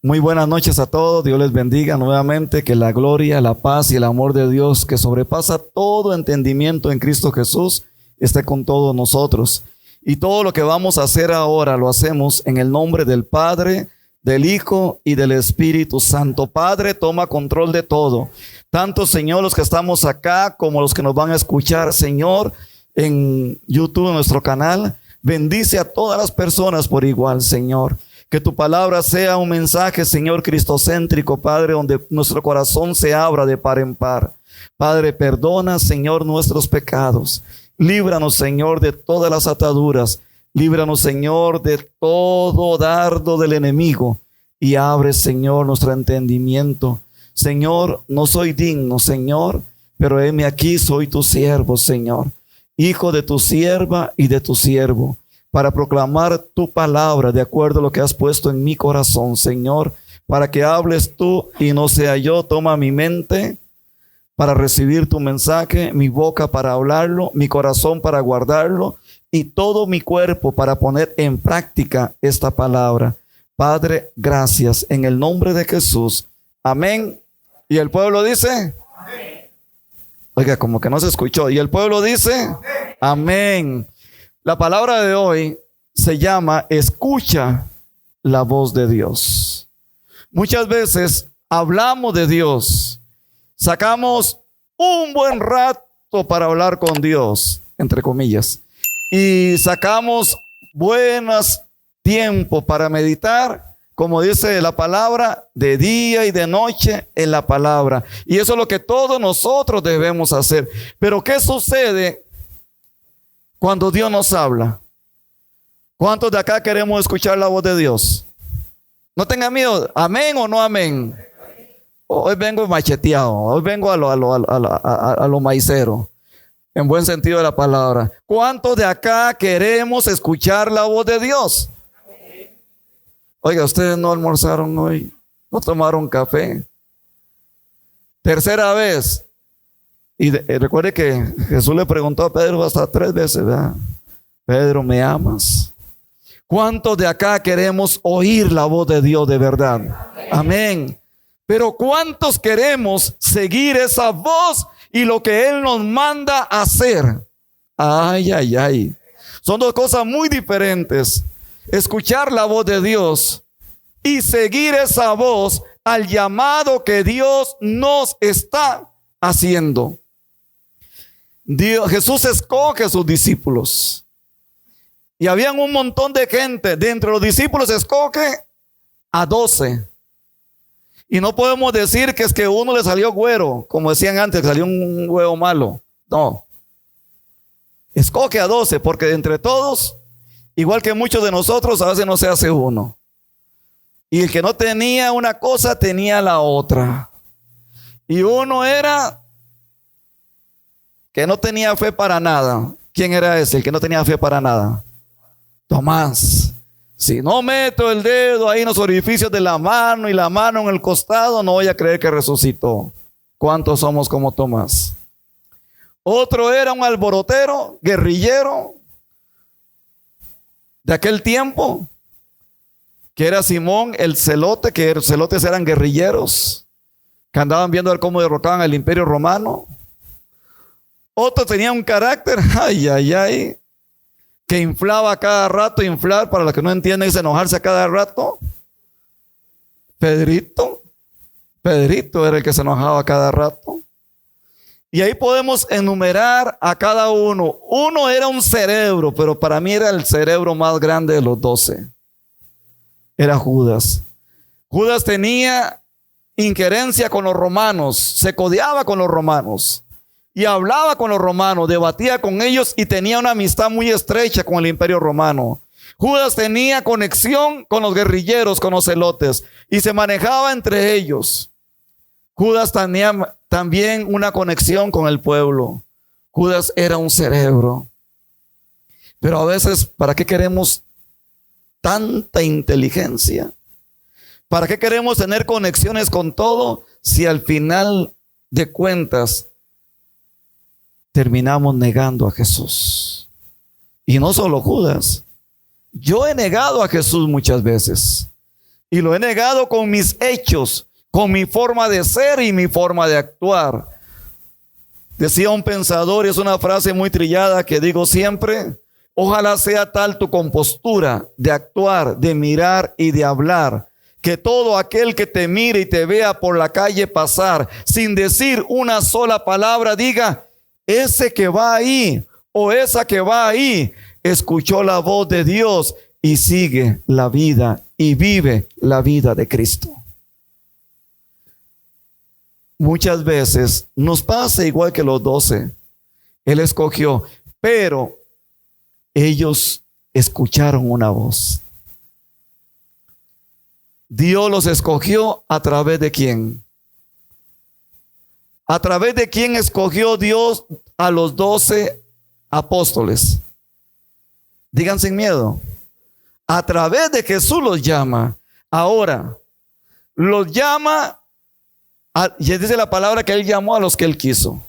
Muy buenas noches a todos, Dios les bendiga nuevamente, que la gloria, la paz y el amor de Dios que sobrepasa todo entendimiento en Cristo Jesús esté con todos nosotros. Y todo lo que vamos a hacer ahora lo hacemos en el nombre del Padre, del Hijo y del Espíritu Santo. Padre, toma control de todo, tanto Señor los que estamos acá como los que nos van a escuchar, Señor, en YouTube, en nuestro canal. Bendice a todas las personas por igual, Señor. Que tu palabra sea un mensaje, Señor, cristocéntrico, Padre, donde nuestro corazón se abra de par en par. Padre, perdona, Señor, nuestros pecados. Líbranos, Señor, de todas las ataduras. Líbranos, Señor, de todo dardo del enemigo. Y abre, Señor, nuestro entendimiento. Señor, no soy digno, Señor, pero heme aquí, soy tu siervo, Señor. Hijo de tu sierva y de tu siervo, para proclamar tu palabra de acuerdo a lo que has puesto en mi corazón, Señor, para que hables tú y no sea yo. Toma mi mente para recibir tu mensaje, mi boca para hablarlo, mi corazón para guardarlo y todo mi cuerpo para poner en práctica esta palabra. Padre, gracias en el nombre de Jesús. Amén. Y el pueblo dice, amén. Oiga, como que no se escuchó. Y el pueblo dice, amén. Amén. La palabra de hoy se llama escucha la voz de Dios. Muchas veces hablamos de Dios, sacamos un buen rato para hablar con Dios, entre comillas, y sacamos buenos tiempo para meditar, como dice la palabra, de día y de noche en la palabra. Y eso es lo que todos nosotros debemos hacer. Pero ¿qué sucede cuando Dios nos habla? ¿Cuántos de acá queremos escuchar la voz de Dios? No tengan miedo. ¿Amén o no amén? Hoy vengo macheteado. Hoy vengo a lo maicero, en buen sentido de la palabra. ¿Cuántos de acá queremos escuchar la voz de Dios? Oiga, ustedes no almorzaron hoy, no tomaron café. Tercera vez. Y recuerde que Jesús le preguntó a Pedro hasta 3 veces, ¿verdad? Pedro, ¿me amas? ¿Cuántos de acá queremos oír la voz de Dios de verdad? Amén. Pero ¿cuántos queremos seguir esa voz y lo que Él nos manda a hacer? Ay, ay, ay. Son dos cosas muy diferentes. Escuchar la voz de Dios y seguir esa voz al llamado que Dios nos está haciendo. Jesús escoge a sus discípulos. Y habían un montón de gente. De entre los discípulos escoge a 12. Y no podemos decir que es que uno le salió güero, como decían antes, que salió un huevo malo. No. Escoge a 12, porque de entre todos, igual que muchos de nosotros, a veces no se hace uno. Y el que no tenía una cosa, tenía la otra. Y uno era que no tenía fe para nada. ¿Quién era ese? El que no tenía fe para nada. Tomás. Si no meto el dedo ahí en los orificios de la mano y la mano en el costado, no voy a creer que resucitó. ¿Cuántos somos como Tomás? Otro era un alborotero, guerrillero de aquel tiempo, que era Simón el celote, que los celotes eran guerrilleros, que andaban viendo a ver cómo derrocaban el imperio romano. Otro tenía un carácter, ay, ay, ay, que inflaba a cada rato. Inflar, para los que no entienden, es enojarse a cada rato. Pedrito era el que se enojaba a cada rato. Y ahí podemos enumerar a cada uno. Uno era un cerebro, pero para mí era el cerebro más grande de los 12. Era Judas. Judas tenía injerencia con los romanos, se codeaba con los romanos y hablaba con los romanos, debatía con ellos y tenía una amistad muy estrecha con el imperio romano. Judas tenía conexión con los guerrilleros, con los celotes, y se manejaba entre ellos. Judas tenía también una conexión con el pueblo. Judas era un cerebro. Pero a veces, ¿para qué queremos tanta inteligencia? ¿Para qué queremos tener conexiones con todo si al final de cuentas terminamos negando a Jesús? Y no solo Judas. Yo he negado a Jesús muchas veces. y lo he negado con mis hechos, con mi forma de ser y mi forma de actuar. Decía un pensador, y es una frase muy trillada que digo siempre: ojalá sea tal tu compostura de actuar, de mirar y de hablar, que todo aquel que te mire y te vea por la calle pasar, sin decir una sola palabra, diga: ese que va ahí o esa que va ahí escuchó la voz de Dios y sigue la vida y vive la vida de Cristo. Muchas veces nos pasa igual que los 12. Él escogió, pero ellos escucharon una voz. Dios los escogió ¿a través de quién? ¿A través de quién escogió Dios a los 12 apóstoles? Digan sin miedo. A través de Jesús los llama. Ahora, los llama, y dice la palabra que Él llamó a los que Él quiso.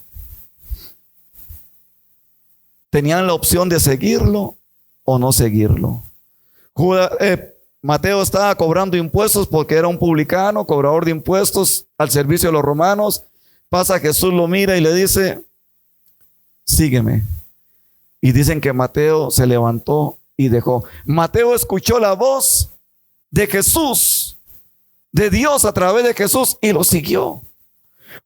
Tenían la opción de seguirlo o no seguirlo. Mateo estaba cobrando impuestos porque era un publicano, cobrador de impuestos al servicio de los romanos. Pasa Jesús, lo mira y le dice: sígueme. Y dicen que Mateo se levantó y dejó. Mateo escuchó la voz de Jesús, de Dios a través de Jesús, y lo siguió.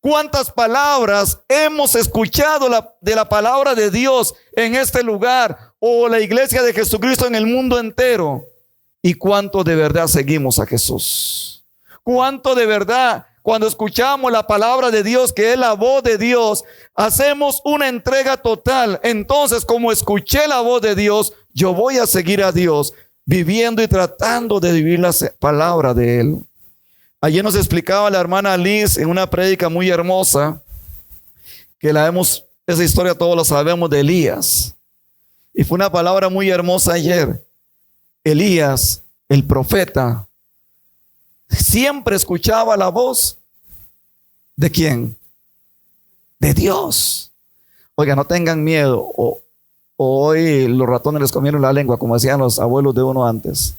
¿Cuántas palabras hemos escuchado de la palabra de Dios en este lugar, o la iglesia de Jesucristo en el mundo entero? ¿Y cuánto de verdad seguimos a Jesús? ¿Cuánto de verdad, cuando escuchamos la palabra de Dios, que es la voz de Dios, hacemos una entrega total? Entonces, como escuché la voz de Dios, yo voy a seguir a Dios, viviendo y tratando de vivir la palabra de Él. Ayer nos explicaba la hermana Liz en una prédica muy hermosa, que esa historia todos la sabemos, de Elías. Y fue una palabra muy hermosa ayer. Elías, el profeta, siempre escuchaba la voz ¿de quién? De Dios. Oiga, no tengan miedo. Hoy los ratones les comieron la lengua, como decían los abuelos de uno antes.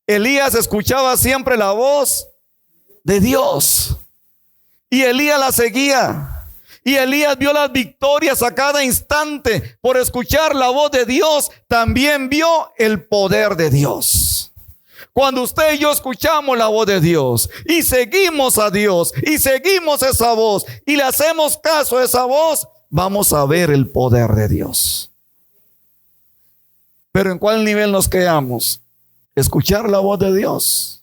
Elías escuchaba siempre la voz de Dios, y Elías la seguía. Y Elías vio las victorias a cada instante por escuchar la voz de Dios. También vio el poder de Dios. Cuando usted y yo escuchamos la voz de Dios y seguimos a Dios y seguimos esa voz y le hacemos caso a esa voz, vamos a ver el poder de Dios. Pero ¿en cuál nivel nos quedamos? Escuchar la voz de Dios.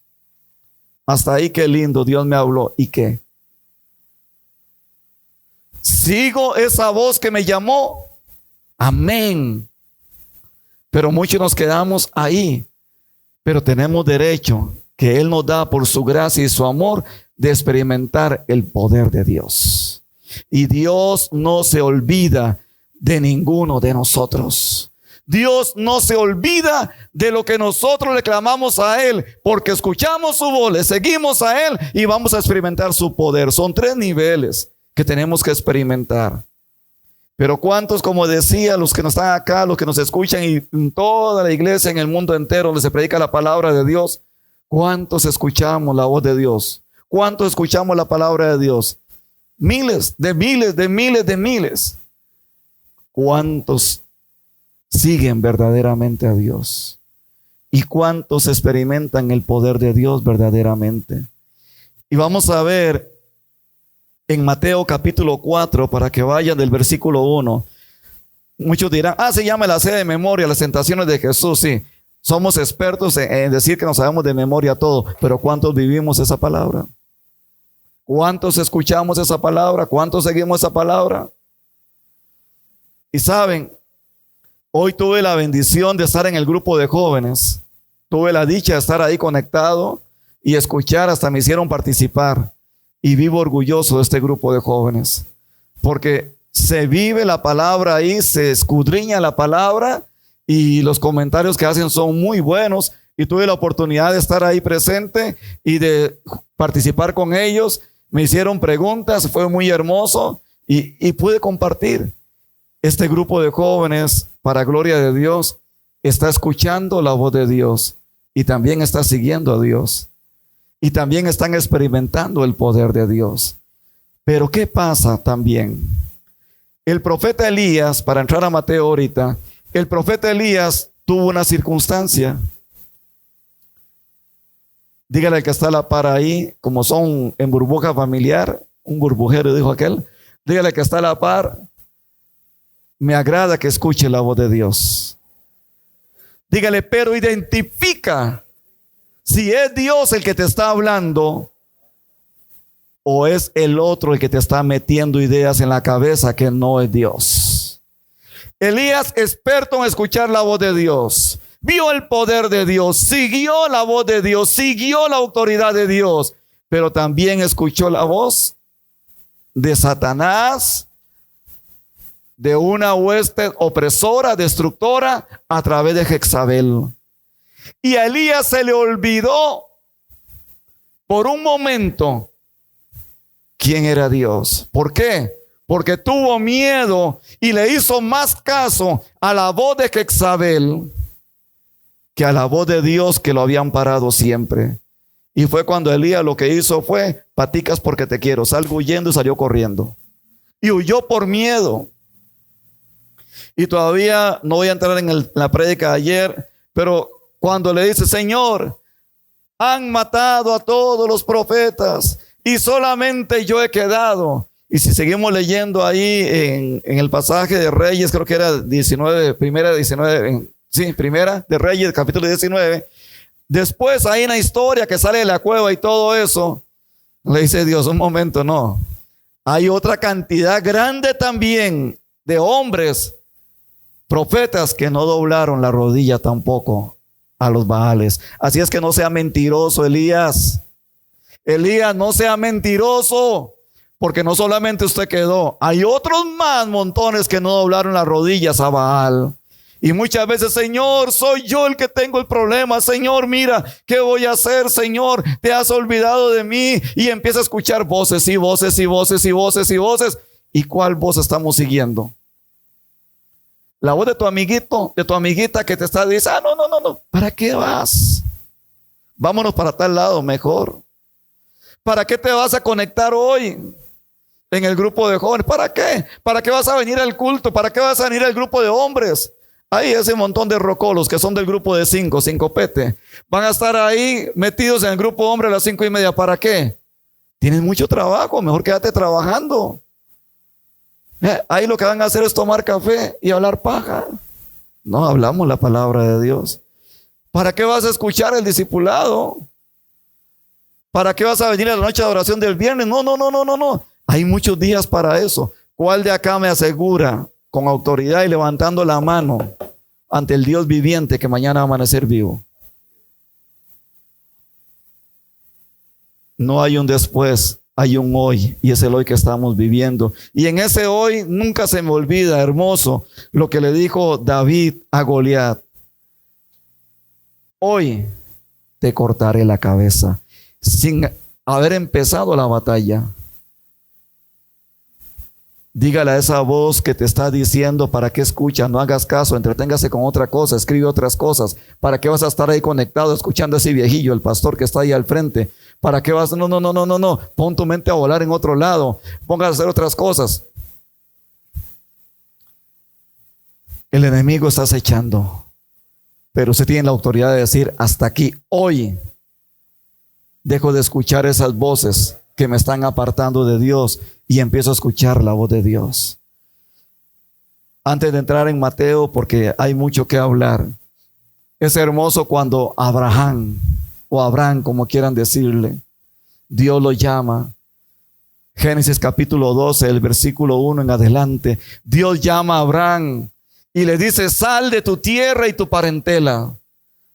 Hasta ahí, qué lindo, Dios me habló. ¿Y qué? Sigo esa voz que me llamó. Amén. Pero muchos nos quedamos ahí. Pero tenemos derecho, que Él nos da por su gracia y su amor, de experimentar el poder de Dios. Y Dios no se olvida de ninguno de nosotros. Dios no se olvida de lo que nosotros le clamamos a Él, porque escuchamos su voz, le seguimos a Él y vamos a experimentar su poder. Son 3 niveles que tenemos que experimentar. Pero ¿cuántos, como decía, los que nos están acá, los que nos escuchan, y en toda la iglesia, en el mundo entero, donde se predica la palabra de Dios, cuántos escuchamos la voz de Dios? ¿Cuántos escuchamos la palabra de Dios? Miles, de miles, de miles, de miles. ¿Cuántos siguen verdaderamente a Dios? ¿Y cuántos experimentan el poder de Dios verdaderamente? Y vamos a ver en Mateo capítulo 4, para que vayan del versículo 1. Muchos dirán: se llama la sé de memoria las tentaciones de Jesús. Sí, somos expertos en decir que nos sabemos de memoria todo, pero ¿cuántos vivimos esa palabra? ¿Cuántos escuchamos esa palabra? ¿Cuántos seguimos esa palabra? Y saben, hoy tuve la bendición de estar en el grupo de jóvenes. Tuve la dicha de estar ahí conectado y escuchar, hasta me hicieron participar. Y vivo orgulloso de este grupo de jóvenes, porque se vive la palabra ahí, se escudriña la palabra, y los comentarios que hacen son muy buenos. Y tuve la oportunidad de estar ahí presente y de participar con ellos. Me hicieron preguntas, fue muy hermoso, y pude compartir. Este grupo de jóvenes, para gloria de Dios, está escuchando la voz de Dios y también está siguiendo a Dios. Y también están experimentando el poder de Dios. Pero ¿qué pasa también? El profeta Elías, para entrar a Mateo ahorita, el profeta Elías tuvo una circunstancia. Dígale al que está a la par ahí, como son en burbuja familiar, un burbujero dijo aquel, dígale al que está a la par, me agrada que escuche la voz de Dios. Dígale, pero identifica si es Dios el que te está hablando o es el otro el que te está metiendo ideas en la cabeza que no es Dios. Elías, experto en escuchar la voz de Dios, vio el poder de Dios, siguió la voz de Dios, siguió la autoridad de Dios, pero también escuchó la voz de Satanás, de una hueste opresora, destructora, a través de Jezabel. Y a Elías se le olvidó por un momento quién era Dios. ¿Por qué? Porque tuvo miedo y le hizo más caso a la voz de Jezabel que a la voz de Dios que lo había amparado siempre. Y fue cuando Elías lo que hizo fue, paticas porque te quiero, salgo huyendo, y salió corriendo. Y huyó por miedo. Y todavía no voy a entrar en la prédica de ayer, pero cuando le dice, Señor, han matado a todos los profetas y solamente yo he quedado. Y si seguimos leyendo ahí en el pasaje de Reyes, creo que era 19, primera de Reyes, capítulo 19. Después ahí en la historia que sale de la cueva y todo eso, le dice Dios, un momento, no. Hay otra cantidad grande también de hombres, profetas que no doblaron la rodilla tampoco a los Baales. Así es que no sea mentiroso, Elías. Elías, no sea mentiroso, porque no solamente usted quedó, hay otros más montones que no doblaron las rodillas a Baal. Y muchas veces, Señor, soy yo el que tengo el problema. Señor, mira, ¿qué voy a hacer? Señor, te has olvidado de mí. Y empieza a escuchar voces y voces y voces y voces y voces. ¿Y cuál voz estamos siguiendo? La voz de tu amiguito, de tu amiguita que te está diciendo, no, ¿para qué vas? Vámonos para tal lado mejor. ¿Para qué te vas a conectar hoy en el grupo de jóvenes? ¿Para qué? ¿Para qué vas a venir al culto? ¿Para qué vas a venir al grupo de hombres? Hay ese montón de rocolos que son del grupo de 5 pete. Van a estar ahí metidos en el grupo de hombres a las 5:30. ¿Para qué? Tienes mucho trabajo, mejor quédate trabajando. Ahí lo que van a hacer es tomar café y hablar paja. No hablamos la palabra de Dios. ¿Para qué vas a escuchar el discipulado? ¿Para qué vas a venir a la noche de oración del viernes? No. Hay muchos días para eso. ¿Cuál de acá me asegura con autoridad y levantando la mano ante el Dios viviente que mañana va a amanecer vivo? No hay un después, hay un hoy, y es el hoy que estamos viviendo. Y en ese hoy nunca se me olvida, hermoso, lo que le dijo David a Goliat. Hoy te cortaré la cabeza, sin haber empezado la batalla. Dígale a esa voz que te está diciendo, ¿para qué escucha? No hagas caso, entreténgase con otra cosa, escribe otras cosas. ¿Para qué vas a estar ahí conectado escuchando a ese viejillo, el pastor que está ahí al frente? ¿Para qué vas? No. Pon tu mente a volar en otro lado. Pongas a hacer otras cosas. El enemigo está acechando, pero usted tiene la autoridad de decir, hasta aquí, hoy dejo de escuchar esas voces que me están apartando de Dios y empiezo a escuchar la voz de Dios. Antes de entrar en Mateo, porque hay mucho que hablar, es hermoso cuando Abraham, o Abraham como quieran decirle, Dios lo llama. Génesis capítulo 12, el versículo 1 en adelante, Dios llama a Abraham y le dice, sal de tu tierra y tu parentela.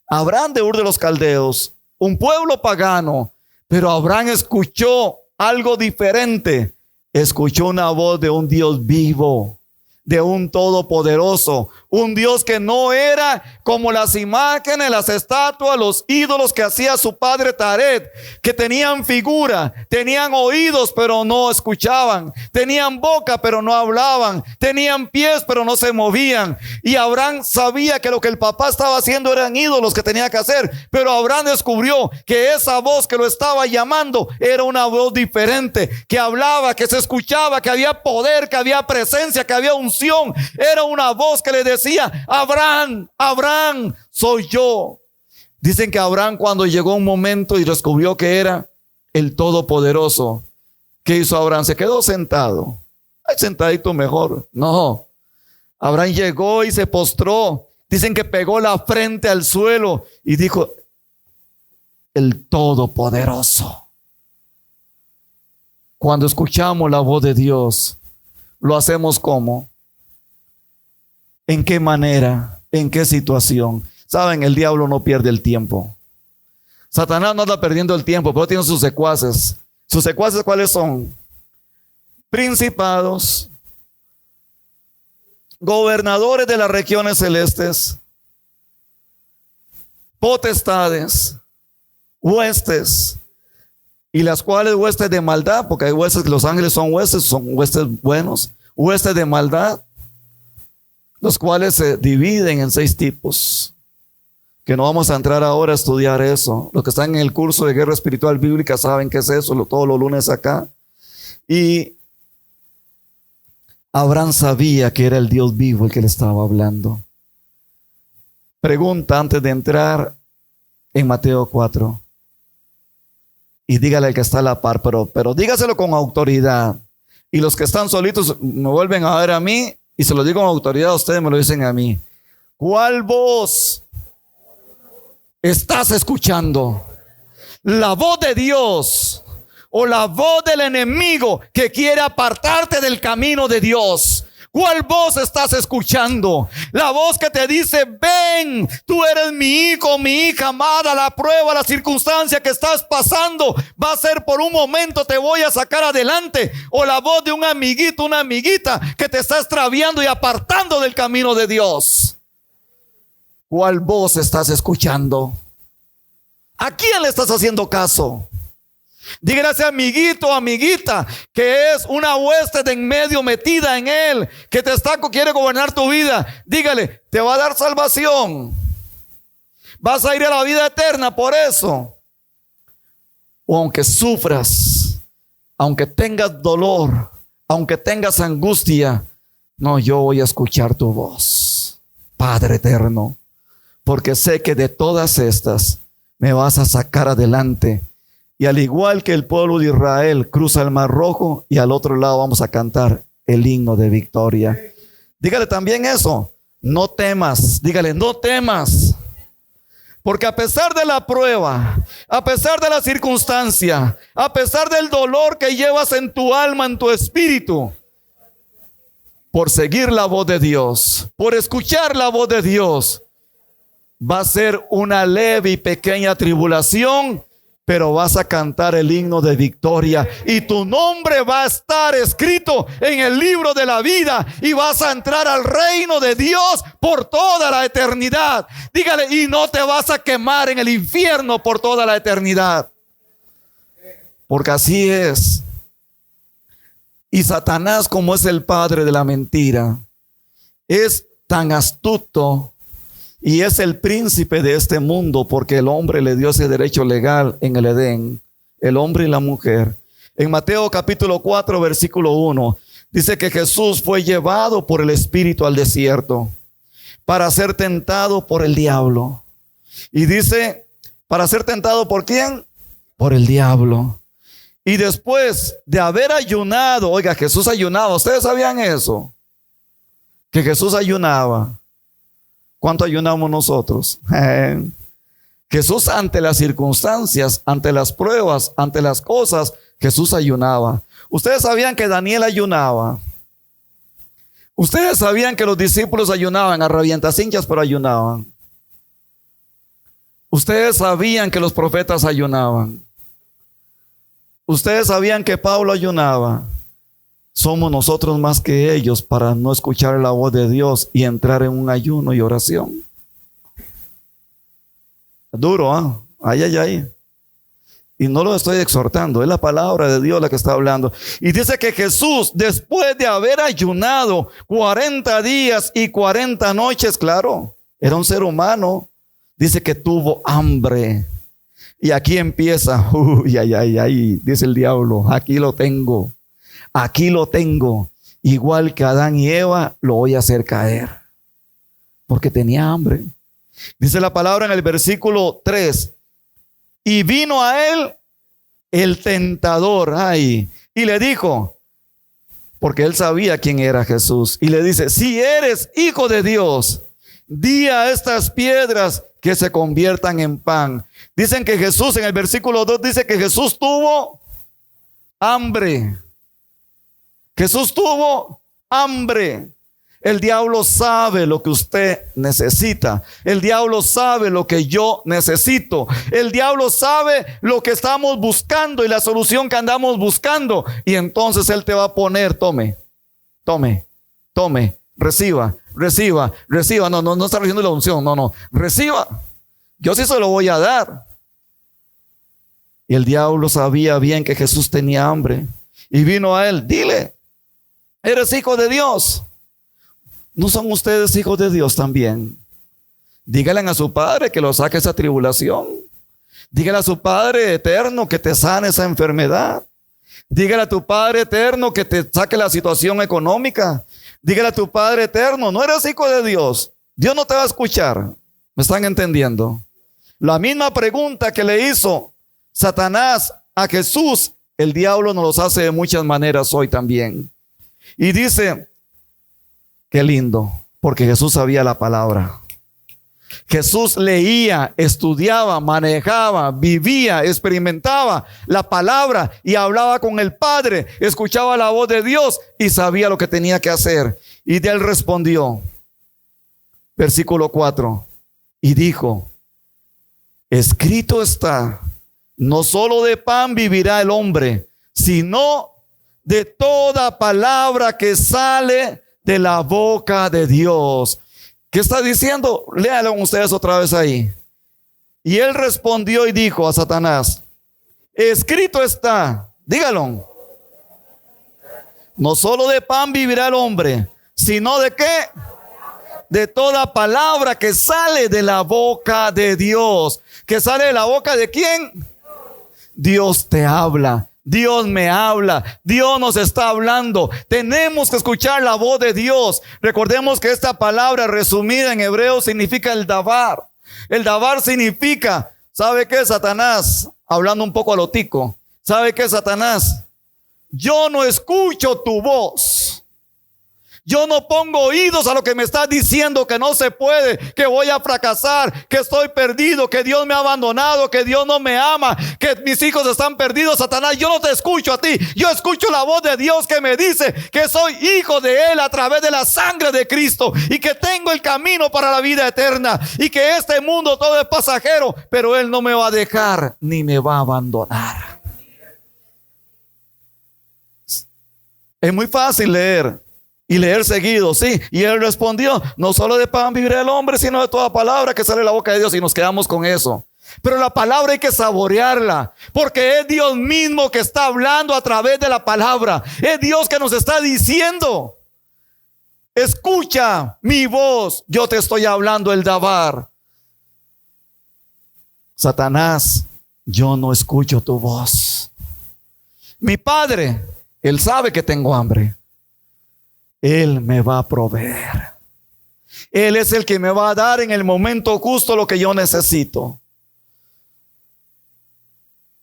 Abraham de Ur de los Caldeos, un pueblo pagano, pero Abraham escuchó algo diferente. Escuchó una voz de un Dios vivo, de un todopoderoso, un Dios que no era como las imágenes, las estatuas, los ídolos que hacía su padre Taret, que tenían figura, tenían oídos pero no escuchaban, tenían boca pero no hablaban, tenían pies pero no se movían. Y Abraham sabía que lo que el papá estaba haciendo eran ídolos que tenía que hacer, pero Abraham descubrió que esa voz que lo estaba llamando era una voz diferente, que hablaba, que se escuchaba, que había poder, que había presencia, que había unción. Era una voz que le decía: Abraham, Abraham, soy yo. Dicen que Abraham, cuando llegó un momento y descubrió que era el Todopoderoso, ¿qué hizo Abraham? Se quedó sentado. Ay, sentadito mejor. No, Abraham llegó y se postró. Dicen que pegó la frente al suelo y dijo: el Todopoderoso. Cuando escuchamos la voz de Dios, lo hacemos ¿cómo? ¿En qué manera? ¿En qué situación? Saben, el diablo no pierde el tiempo. Satanás no anda perdiendo el tiempo, pero tiene sus secuaces. ¿Sus secuaces cuáles son? Principados, gobernadores de las regiones celestes, potestades, huestes, y las cuales huestes de maldad, porque hay huestes, los ángeles son huestes buenos, huestes de maldad, los cuales se dividen en 6 tipos, que no vamos a entrar ahora a estudiar eso. Los que están en el curso de guerra espiritual bíblica saben qué es eso, todos los lunes acá. Y Abraham sabía que era el Dios vivo el que le estaba hablando. Pregunta antes de entrar en Mateo 4. Y dígale al que está a la par, pero dígaselo con autoridad. Y los que están solitos me vuelven a ver a mí y se lo digo con autoridad, ustedes me lo dicen a mí. ¿Cuál voz estás escuchando? ¿La voz de Dios o la voz del enemigo que quiere apartarte del camino de Dios? ¿Cuál voz estás escuchando? La voz que te dice: ven, tú eres mi hijo, mi hija amada. La prueba, la circunstancia que estás pasando va a ser por un momento, te voy a sacar adelante. O la voz de un amiguito, una amiguita que te está extraviando y apartando del camino de Dios. ¿Cuál voz estás escuchando? ¿A quién le estás haciendo caso? Dígale a ese amiguito o amiguita que es una hueste de en medio metida en él, que quiere gobernar tu vida. Dígale: te va a dar salvación, vas a ir a la vida eterna por eso. O aunque sufras, aunque tengas dolor, aunque tengas angustia, no, yo voy a escuchar tu voz, Padre eterno, porque sé que de todas estas me vas a sacar adelante. Y al igual que el pueblo de Israel cruza el Mar Rojo, y al otro lado vamos a cantar el himno de victoria. Dígale también eso: no temas. Dígale: no temas. Porque a pesar de la prueba, a pesar de la circunstancia, a pesar del dolor que llevas en tu alma, en tu espíritu, por seguir la voz de Dios, por escuchar la voz de Dios, va a ser una leve y pequeña tribulación, pero vas a cantar el himno de victoria y tu nombre va a estar escrito en el libro de la vida y vas a entrar al reino de Dios por toda la eternidad. Dígale: y no te vas a quemar en el infierno por toda la eternidad. Porque así es. Y Satanás, como es el padre de la mentira, es tan astuto y es el príncipe de este mundo, porque el hombre le dio ese derecho legal en el Edén, el hombre y la mujer. En Mateo capítulo 4 versículo 1 dice que Jesús fue llevado por el Espíritu al desierto para ser tentado por el diablo. Y dice: ¿para ser tentado por quién? Por el diablo. Y después de haber ayunado, oiga, Jesús ayunaba. ¿Ustedes sabían eso? Que Jesús ayunaba. ¿Cuánto ayunamos nosotros? Jesús, ante las circunstancias, ante las pruebas, ante las cosas, Jesús ayunaba. Ustedes sabían que Daniel ayunaba. Ustedes sabían que los discípulos ayunaban a revientacinchas, pero ayunaban. Ustedes sabían que los profetas ayunaban. Ustedes sabían que Pablo ayunaba. somos nosotros más que ellos para no escuchar la voz de Dios y entrar en un ayuno y oración? Duro, ¿ah? Ay, ay, ay. Y no lo estoy exhortando, es la palabra de Dios la que está hablando. Y dice que Jesús, después de haber ayunado 40 días y 40 noches, claro, era un ser humano, dice que tuvo hambre. Y aquí empieza, uy, ay, ay, ay, dice el diablo, aquí lo tengo, igual que Adán y Eva, lo voy a hacer caer, porque tenía hambre. Dice la palabra en el versículo 3, y vino a él el tentador, ay, y le dijo, porque él sabía quién era Jesús, y le dice, si eres hijo de Dios, di a estas piedras que se conviertan en pan. Dicen que Jesús, en el versículo 2, dice que Jesús tuvo hambre. Jesús tuvo hambre. El diablo sabe lo que usted necesita. El diablo sabe lo que yo necesito. El diablo sabe lo que estamos buscando y la solución que andamos buscando. Y entonces él te va a poner, tome, reciba. No está recibiendo la unción, no, reciba. Yo sí se lo voy a dar. Y el diablo sabía bien que Jesús tenía hambre. Y vino a él, dile, eres hijo de Dios. ¿No son ustedes hijos de Dios también? Díganle a su Padre que lo saque esa tribulación. Dígale a su Padre eterno que te sane esa enfermedad. Dígale a tu Padre eterno que te saque la situación económica. Dígale a tu Padre eterno, no eres hijo de Dios. Dios no te va a escuchar. ¿Me están entendiendo? La misma pregunta que le hizo Satanás a Jesús, el diablo nos los hace de muchas maneras hoy también. Y dice, qué lindo, porque Jesús sabía la palabra. Jesús leía, estudiaba, manejaba, vivía, experimentaba la palabra y hablaba con el Padre, escuchaba la voz de Dios y sabía lo que tenía que hacer. Y de él respondió, versículo 4, y dijo, escrito está, no solo de pan vivirá el hombre, sino de toda palabra que sale de la boca de Dios. ¿Qué está diciendo? Léanlo ustedes otra vez ahí. Y él respondió y dijo a Satanás, escrito está, dígalo, no solo de pan vivirá el hombre, sino de qué? De toda palabra que sale de la boca de Dios. ¿Que sale de la boca de quién? Dios te habla. Dios me habla, Dios nos está hablando. Tenemos que escuchar la voz de Dios. Recordemos que esta palabra resumida en hebreo significa el davar. El davar significa, ¿sabe qué, Satanás? Hablando un poco a lo tico, ¿sabe qué, Satanás? Yo no escucho tu voz. Yo no pongo oídos a lo que me estás diciendo, que no se puede, que voy a fracasar, que estoy perdido, que Dios me ha abandonado, que Dios no me ama, que mis hijos están perdidos. Satanás, yo no te escucho a ti. Yo escucho la voz de Dios que me dice que soy hijo de Él a través de la sangre de Cristo y que tengo el camino para la vida eterna y que este mundo todo es pasajero, pero Él no me va a dejar ni me va a abandonar. Es muy fácil leer. Y leer seguido, sí. Y él respondió, no solo de pan vivirá el hombre, sino de toda palabra que sale de la boca de Dios. Y nos quedamos con eso. Pero la palabra hay que saborearla, porque es Dios mismo que está hablando a través de la palabra. Es Dios que nos está diciendo, escucha mi voz, yo te estoy hablando el davar. Satanás, yo no escucho tu voz. Mi Padre, Él sabe que tengo hambre. Él me va a proveer. Él es el que me va a dar en el momento justo lo que yo necesito.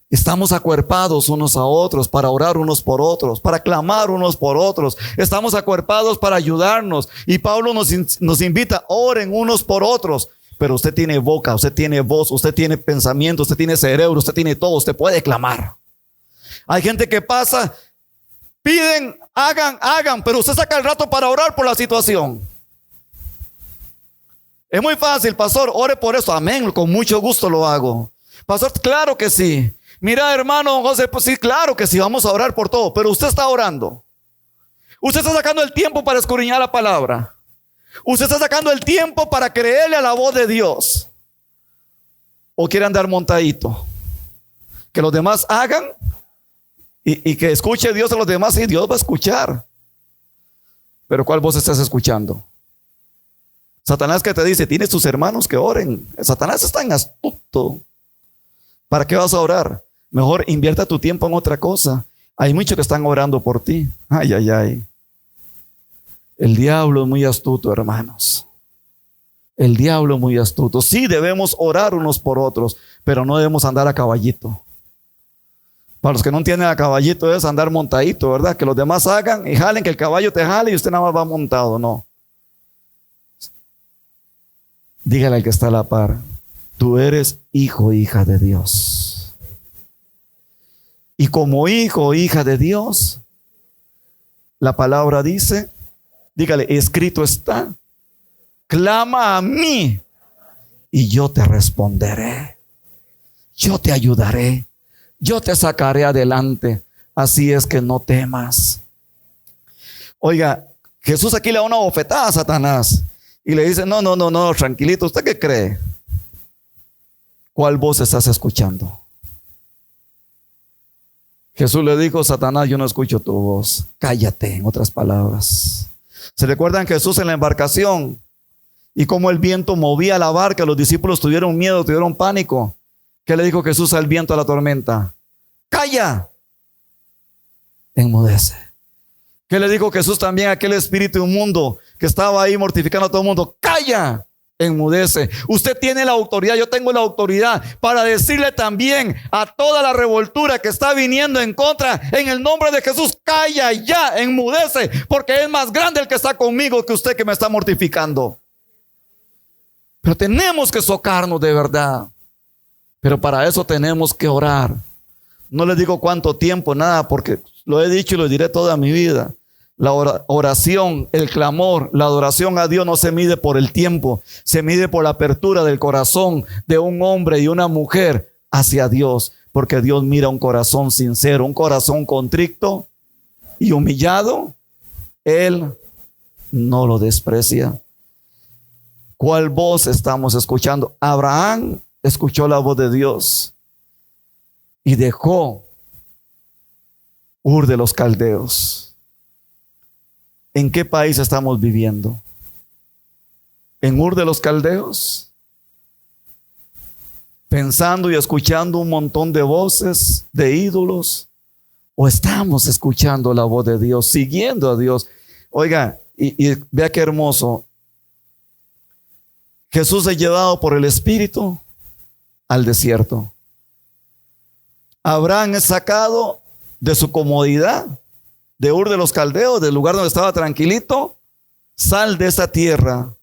Estamos acuerpados unos a otros para orar unos por otros, para clamar unos por otros. Estamos acuerpados para ayudarnos. Y Pablo nos invita, oren unos por otros. Pero usted tiene boca, usted tiene voz, usted tiene pensamiento, usted tiene cerebro, usted tiene todo, usted puede clamar. Hay gente que pasa, piden, hagan, pero usted saca el rato para orar por la situación. Es muy fácil, pastor, ore por eso. Amén, con mucho gusto lo hago. Pastor, claro que sí. Mira, hermano José, pues sí, claro que sí, vamos a orar por todo. Pero usted está orando. Usted está sacando el tiempo para escudriñar la palabra. Usted está sacando el tiempo para creerle a la voz de Dios. ¿O quiere andar montadito? Que los demás hagan y que escuche Dios a los demás, y Dios va a escuchar. Pero ¿cuál voz estás escuchando? Satanás que te dice, tienes tus hermanos que oren. Satanás es tan astuto. ¿Para qué vas a orar? Mejor invierta tu tiempo en otra cosa. Hay muchos que están orando por ti. Ay, ay, ay. El diablo es muy astuto, hermanos. El diablo es muy astuto. Sí, debemos orar unos por otros, pero no debemos andar a caballito. Para los que no entienden, a caballito es andar montadito, ¿verdad? Que los demás hagan y jalen, que el caballo te jale y usted nada más va montado. No. Dígale al que está a la par, tú eres hijo, hija de Dios. Y como hijo, hija de Dios, la palabra dice, dígale, escrito está, clama a mí y yo te responderé. Yo te ayudaré. Yo te sacaré adelante. Así es que no temas. Oiga, Jesús aquí le da una bofetada a Satanás y le dice, no, tranquilito, ¿usted qué cree? ¿Cuál voz estás escuchando? Jesús le dijo, Satanás, yo no escucho tu voz. Cállate, en otras palabras. ¿Se recuerdan Jesús en la embarcación? Y cómo el viento movía la barca, los discípulos tuvieron miedo, tuvieron pánico. ¿Qué le dijo Jesús al viento, a la tormenta? ¡Calla! Enmudece. ¿Qué le dijo Jesús también a aquel espíritu inmundo que estaba ahí mortificando a todo el mundo? ¡Calla! Enmudece. Usted tiene la autoridad, yo tengo la autoridad para decirle también a toda la revoltura que está viniendo en contra, en el nombre de Jesús, calla ya, enmudece, porque es más grande el que está conmigo que usted que me está mortificando. Pero tenemos que socarnos de verdad. Pero para eso tenemos que orar. No les digo cuánto tiempo, nada, porque lo he dicho y lo diré toda mi vida. La oración, el clamor, la adoración a Dios no se mide por el tiempo, se mide por la apertura del corazón de un hombre y una mujer hacia Dios, porque Dios mira un corazón sincero, un corazón contrito y humillado. Él no lo desprecia. ¿Cuál voz estamos escuchando? Abraham escuchó la voz de Dios y dejó Ur de los Caldeos. ¿En qué país estamos viviendo? ¿En Ur de los Caldeos? Pensando y escuchando un montón de voces, de ídolos. ¿O estamos escuchando la voz de Dios, siguiendo a Dios? Oiga, y vea qué hermoso. Jesús es llevado por el Espíritu al desierto. Abraham es sacado de su comodidad, de Ur de los Caldeos, del lugar donde estaba tranquilito. Sal de esa tierra,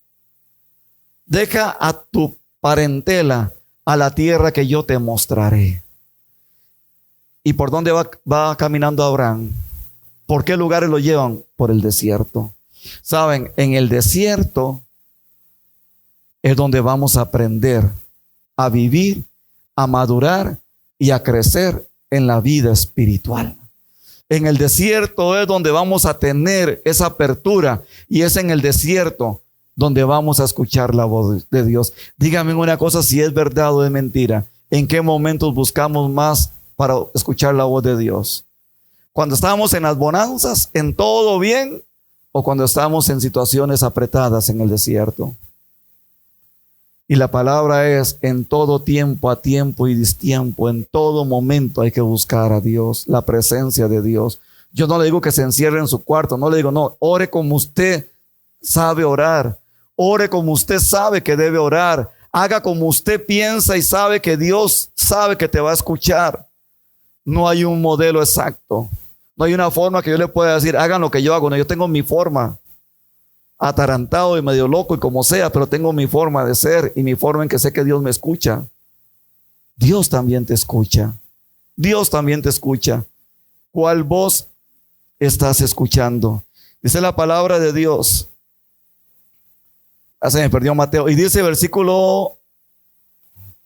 deja a tu parentela a la tierra que yo te mostraré. ¿Y por dónde va caminando Abraham? ¿Por qué lugares lo llevan? Por el desierto. Saben, en el desierto es donde vamos a aprender a vivir, a madurar y a crecer en la vida espiritual. En el desierto es donde vamos a tener esa apertura, y es en el desierto donde vamos a escuchar la voz de Dios. Dígame una cosa, si es verdad o es mentira. ¿En qué momentos buscamos más para escuchar la voz de Dios? ¿Cuando estamos en las bonanzas, en todo bien, o cuando estamos en situaciones apretadas en el desierto? Y la palabra es, en todo tiempo, a tiempo y distiempo, en todo momento hay que buscar a Dios, la presencia de Dios. Yo no le digo que se encierre en su cuarto, no le digo, no, ore como usted sabe orar, ore como usted sabe que debe orar, haga como usted piensa y sabe que Dios sabe que te va a escuchar. No hay un modelo exacto, no hay una forma que yo le pueda decir, hagan lo que yo hago. No, yo tengo mi forma, atarantado y medio loco y como sea, pero tengo mi forma de ser y mi forma en que sé que Dios me escucha. Dios también te escucha. Dios también te escucha. ¿Cuál voz estás escuchando? Dice la palabra de Dios. Se me perdió Mateo. Y dice versículo,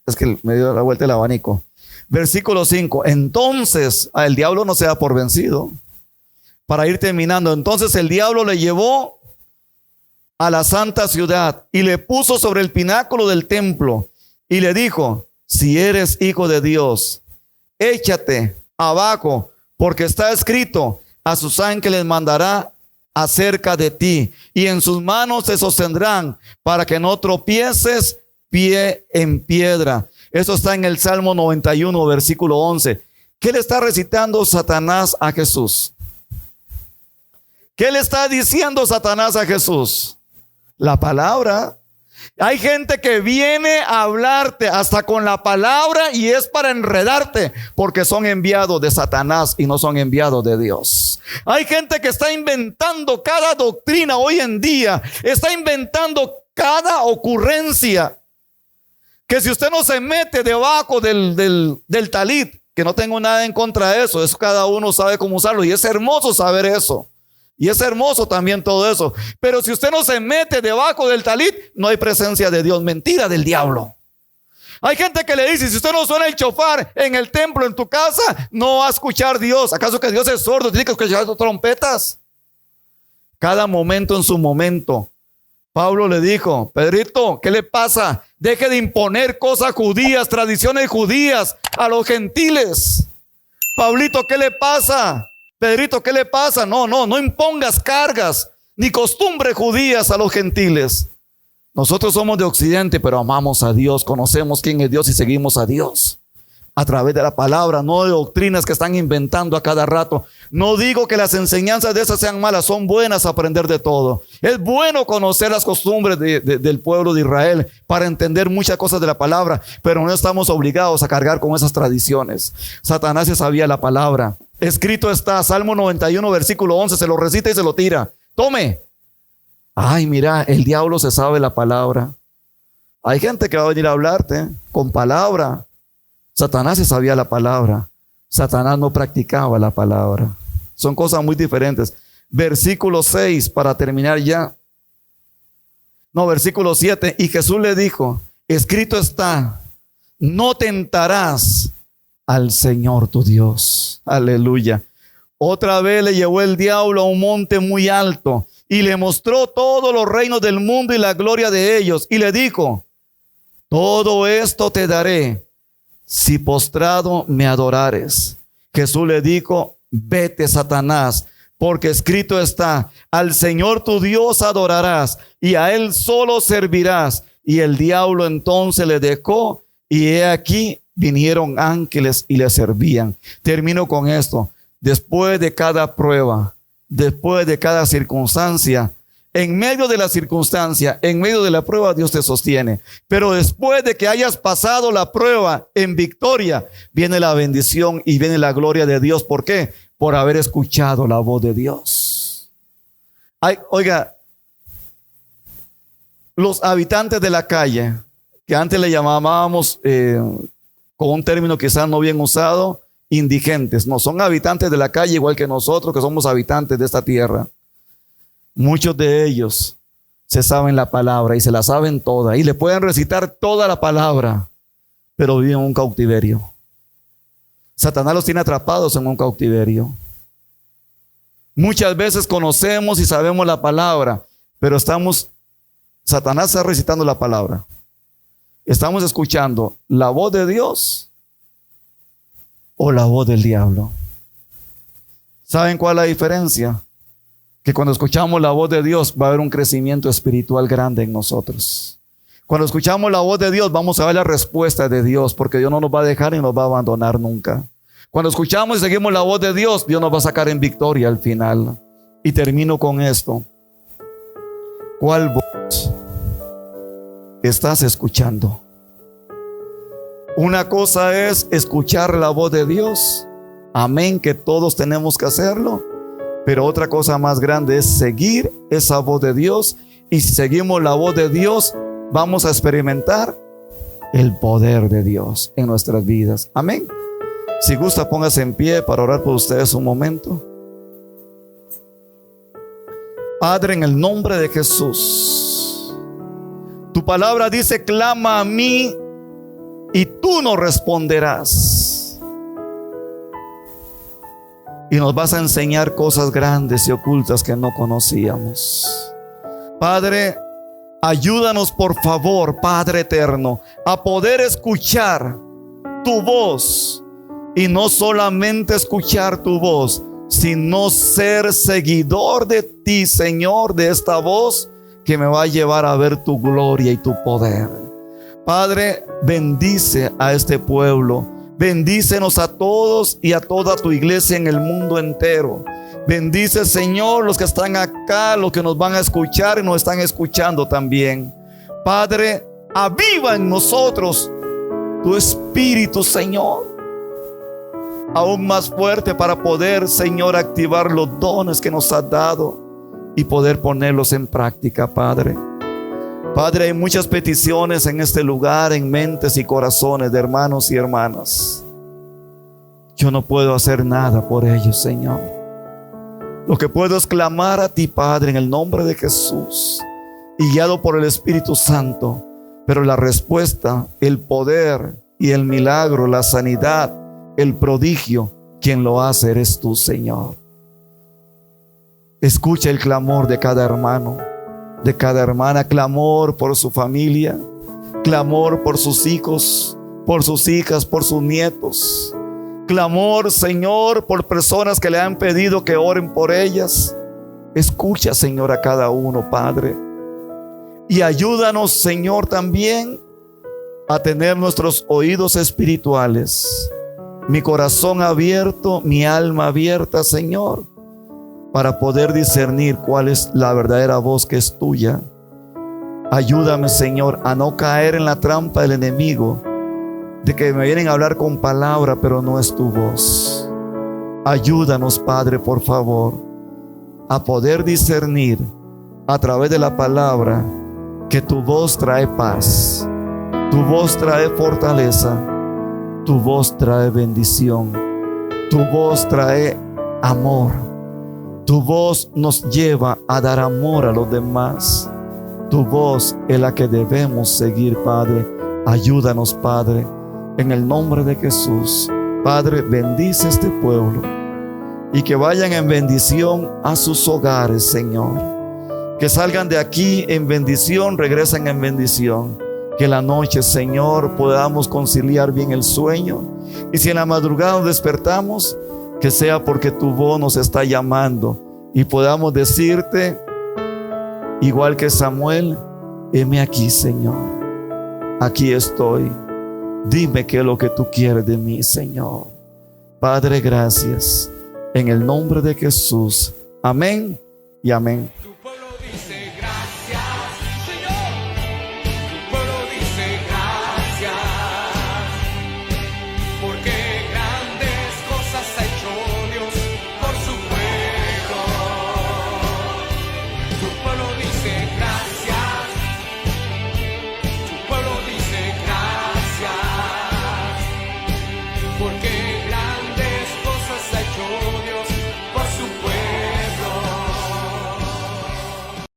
es que me dio la vuelta el abanico. Versículo 5. Entonces, el diablo no se da por vencido. para ir terminando. Entonces el diablo le llevó a la santa ciudad y le puso sobre el pináculo del templo y le dijo: si eres hijo de Dios, échate abajo, porque está escrito: a sus ángeles mandará acerca de ti, y en sus manos te sostendrán, para que no tropieces pie en piedra. Eso está en el Salmo 91, versículo 11. ¿Qué le está recitando Satanás a Jesús? ¿Qué le está diciendo Satanás a Jesús? La palabra. Hay gente que viene a hablarte hasta con la palabra y es para enredarte, porque son enviados de Satanás y no son enviados de Dios. Hay gente que está inventando cada doctrina hoy en día, está inventando cada ocurrencia, que si usted no se mete debajo del talit, que no tengo nada en contra de eso, cada uno sabe cómo usarlo y es hermoso saber eso. Y es hermoso también todo eso. Pero si usted no se mete debajo del talit, no hay presencia de Dios. Mentira del diablo. Hay gente que le dice: si usted no suena el chofar en el templo, en tu casa, no va a escuchar Dios. ¿Acaso que Dios es sordo? Tiene que escuchar trompetas. Cada momento en su momento. Pablo le dijo: Pedrito, ¿qué le pasa? Deje de imponer cosas judías, tradiciones judías a los gentiles. Pablito, ¿qué le pasa? Pedrito, ¿qué le pasa? No impongas cargas ni costumbres judías a los gentiles. Nosotros somos de Occidente, pero amamos a Dios, conocemos quién es Dios y seguimos a Dios a través de la palabra, no de doctrinas que están inventando a cada rato. No digo que las enseñanzas de esas sean malas, son buenas aprender de todo. Es bueno conocer las costumbres del pueblo de Israel para entender muchas cosas de la palabra, pero no estamos obligados a cargar con esas tradiciones. Satanás ya sabía la palabra. Escrito está, Salmo 91, versículo 11, se lo recita y se lo tira. Tome. Ay, mira, el diablo se sabe la palabra. Hay gente que va a venir a hablarte con palabra. Satanás se sabía la palabra. Satanás no practicaba la palabra. Son cosas muy diferentes. Versículo 6, para terminar ya. No, versículo 7. Y Jesús le dijo: escrito está: no tentarás al Señor tu Dios. Aleluya. Otra vez le llevó el diablo a un monte muy alto y le mostró todos los reinos del mundo y la gloria de ellos. Y le dijo: todo esto te daré si postrado me adorares. Jesús le dijo: vete, Satanás, porque escrito está: al Señor tu Dios adorarás y a Él solo servirás. Y el diablo entonces le dejó, y he aquí vinieron ángeles y le servían. Termino con esto. Después de cada prueba, después de cada circunstancia, en medio de la circunstancia, en medio de la prueba, Dios te sostiene. Pero después de que hayas pasado la prueba en victoria, viene la bendición y viene la gloria de Dios. ¿Por qué? Por haber escuchado la voz de Dios. Oiga, los habitantes de la calle, que antes le llamábamos, con un término quizás no bien usado, indigentes. No, son habitantes de la calle igual que nosotros, que somos habitantes de esta tierra. Muchos de ellos se saben la palabra y se la saben toda y le pueden recitar toda la palabra, pero viven en un cautiverio. Satanás los tiene atrapados en un cautiverio. Muchas veces conocemos y sabemos la palabra, pero Satanás está recitando la palabra. Estamos escuchando la voz de Dios o la voz del diablo. ¿Saben cuál es la diferencia? Que cuando escuchamos la voz de Dios va a haber un crecimiento espiritual grande en nosotros. Cuando escuchamos la voz de Dios vamos a ver la respuesta de Dios, porque Dios no nos va a dejar y nos va a abandonar nunca. Cuando escuchamos y seguimos la voz de Dios, Dios nos va a sacar en victoria al final. Y termino con esto. ¿Cuál voz estás escuchando? Una cosa es escuchar la voz de Dios. Amén, que todos tenemos que hacerlo. Pero otra cosa más grande es seguir esa voz de Dios. Y si seguimos la voz de Dios, vamos a experimentar el poder de Dios en nuestras vidas. Amén. Si gusta, póngase en pie para orar por ustedes un momento. Padre, en el nombre de Jesús, tu palabra dice: clama a mí y tú nos responderás. y nos vas a enseñar cosas grandes y ocultas que no conocíamos. Padre, ayúdanos por favor, Padre eterno, a poder escuchar tu voz, y no solamente escuchar tu voz, sino ser seguidor de ti, Señor, de esta voz que me va a llevar a ver tu gloria y tu poder. Padre, bendice a este pueblo, bendícenos a todos y a toda tu iglesia en el mundo entero. Bendice, Señor, los que están acá, los que nos van a escuchar y nos están escuchando también. Padre, aviva en nosotros tu espíritu, Señor, aún más fuerte, para poder, Señor, activar los dones que nos has dado y poder ponerlos en práctica, Padre. Padre, hay muchas peticiones en este lugar, en mentes y corazones de hermanos y hermanas. Yo no puedo hacer nada por ellos, Señor. Lo que puedo es clamar a ti, Padre, en el nombre de Jesús, y guiado por el Espíritu Santo. Pero la respuesta, el poder y el milagro, la sanidad, el prodigio, quien lo hace eres tú, Señor. Escucha el clamor de cada hermano, de cada hermana, clamor por su familia, clamor por sus hijos, por sus hijas, por sus nietos. Clamor, Señor, por personas que le han pedido que oren por ellas. Escucha, Señor, a cada uno, Padre. Y ayúdanos, Señor, también a tener nuestros oídos espirituales, mi corazón abierto, mi alma abierta, Señor, para poder discernir cuál es la verdadera voz que es tuya. Ayúdame, Señor, a no caer en la trampa del enemigo, de que me vienen a hablar con palabra, pero no es tu voz. Ayúdanos, Padre, por favor, a poder discernir a través de la palabra que tu voz trae paz, tu voz trae fortaleza, tu voz trae bendición, tu voz trae amor, tu voz nos lleva a dar amor a los demás. Tu voz es la que debemos seguir, Padre. Ayúdanos, Padre, en el nombre de Jesús. Padre, bendice este pueblo y que vayan en bendición a sus hogares, Señor. Que salgan de aquí en bendición, regresen en bendición. Que la noche, Señor, podamos conciliar bien el sueño. Y si en la madrugada nos despertamos, que sea porque tu voz nos está llamando y podamos decirte, igual que Samuel, heme aquí, Señor. Aquí estoy. Dime qué es lo que tú quieres de mí, Señor. Padre, gracias. En el nombre de Jesús. Amén y amén.